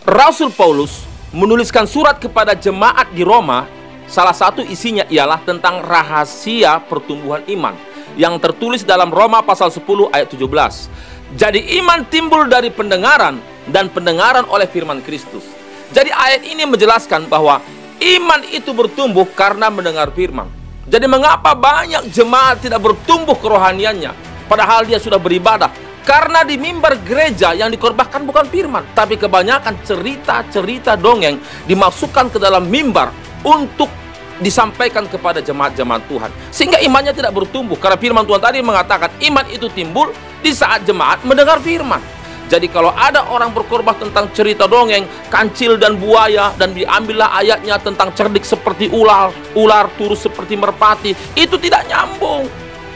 Rasul Paulus menuliskan surat kepada jemaat di Roma. Salah satu isinya ialah tentang rahasia pertumbuhan iman yang tertulis dalam Roma pasal 10 ayat 17. Jadi iman timbul dari pendengaran, dan pendengaran oleh firman Kristus. Jadi ayat ini menjelaskan bahwa iman itu bertumbuh karena mendengar firman. Jadi mengapa banyak jemaat tidak bertumbuh kerohaniannya padahal dia sudah beribadah? Karena di mimbar gereja yang dikorbankan bukan firman, tapi kebanyakan cerita-cerita dongeng dimasukkan ke dalam mimbar untuk disampaikan kepada jemaat-jemaat Tuhan, sehingga imannya tidak bertumbuh. Karena firman Tuhan tadi mengatakan iman itu timbul di saat jemaat mendengar firman. Jadi kalau ada orang berkhotbah tentang cerita dongeng, kancil dan buaya, dan diambillah ayatnya tentang cerdik seperti ular, turus seperti merpati, itu tidak nyambung.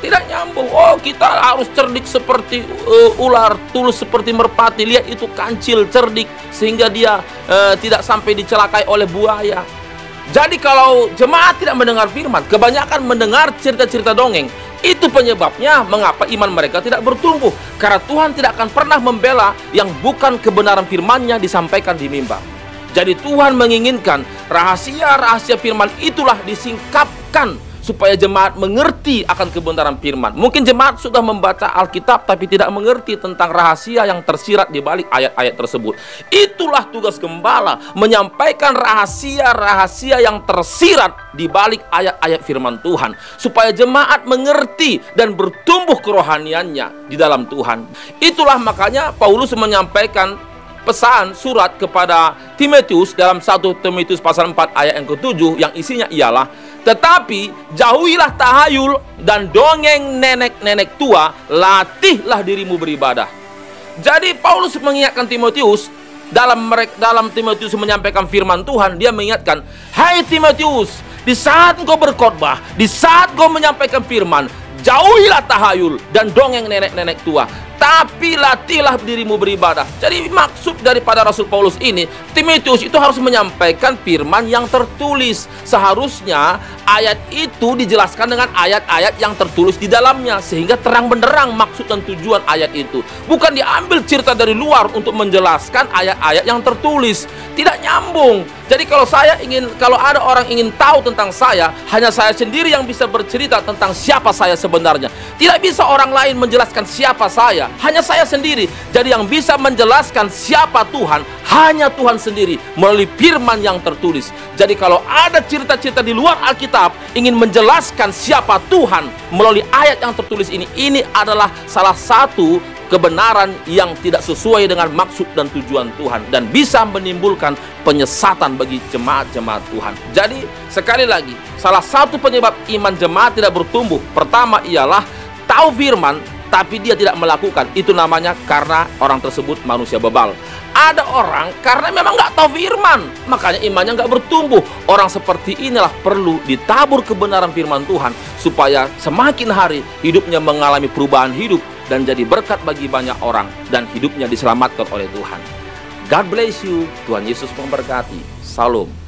Tidak nyambung. Oh, kita harus cerdik seperti ular, tulus seperti merpati. Lihat itu kancil, cerdik, sehingga dia tidak sampai dicelakai oleh buaya. Jadi kalau jemaat tidak mendengar firman, kebanyakan mendengar cerita-cerita dongeng, itu penyebabnya mengapa iman mereka tidak bertumbuh. Karena Tuhan tidak akan pernah membela yang bukan kebenaran firman-Nya disampaikan di mimbar. Jadi Tuhan menginginkan rahasia-rahasia firman itulah disingkapkan supaya jemaat mengerti akan kebenaran firman. Mungkin jemaat sudah membaca Alkitab tapi tidak mengerti tentang rahasia yang tersirat di balik ayat-ayat tersebut. Itulah tugas gembala, menyampaikan rahasia-rahasia yang tersirat di balik ayat-ayat firman Tuhan, supaya jemaat mengerti dan bertumbuh kerohaniannya di dalam Tuhan. Itulah makanya Paulus menyampaikan pesan surat kepada Timotius dalam 1 Timotius pasal 4 ayat yang ke-7, yang isinya ialah, tetapi jauhilah tahayul dan dongeng nenek-nenek tua, latihlah dirimu beribadah. Jadi Paulus mengingatkan Timotius, dalam Timotius menyampaikan firman Tuhan, dia mengingatkan, hai Timotius, di saat engkau berkhotbah, di saat engkau menyampaikan firman, jauhilah tahayul dan dongeng nenek-nenek tua, tapi latihlah dirimu beribadah. Jadi maksud daripada Rasul Paulus ini, Timotius itu harus menyampaikan firman yang tertulis. Seharusnya ayat itu dijelaskan dengan ayat-ayat yang tertulis di dalamnya, sehingga terang benderang maksud dan tujuan ayat itu. Bukan diambil cerita dari luar untuk menjelaskan ayat-ayat yang tertulis. Tidak nyambung. Jadi kalau ada orang ingin tahu tentang saya, hanya saya sendiri yang bisa bercerita tentang siapa saya sebenarnya. Tidak bisa orang lain menjelaskan siapa saya, hanya saya sendiri. Jadi yang bisa menjelaskan siapa Tuhan, hanya Tuhan sendiri melalui firman yang tertulis. Jadi kalau ada cerita-cerita di luar Alkitab ingin menjelaskan siapa Tuhan melalui ayat yang tertulis ini adalah salah satu kebenaran yang tidak sesuai dengan maksud dan tujuan Tuhan, dan bisa menimbulkan penyesatan bagi jemaat-jemaat Tuhan. Jadi sekali lagi, salah satu penyebab iman jemaat tidak bertumbuh, pertama ialah tahu firman tapi dia tidak melakukan. Itu namanya karena orang tersebut manusia bebal. Ada orang karena memang nggak tahu firman, makanya imannya nggak bertumbuh. Orang seperti inilah perlu ditabur kebenaran firman Tuhan, supaya semakin hari hidupnya mengalami perubahan hidup dan jadi berkat bagi banyak orang, dan hidupnya diselamatkan oleh Tuhan. God bless you. Tuhan Yesus memberkati. Salam.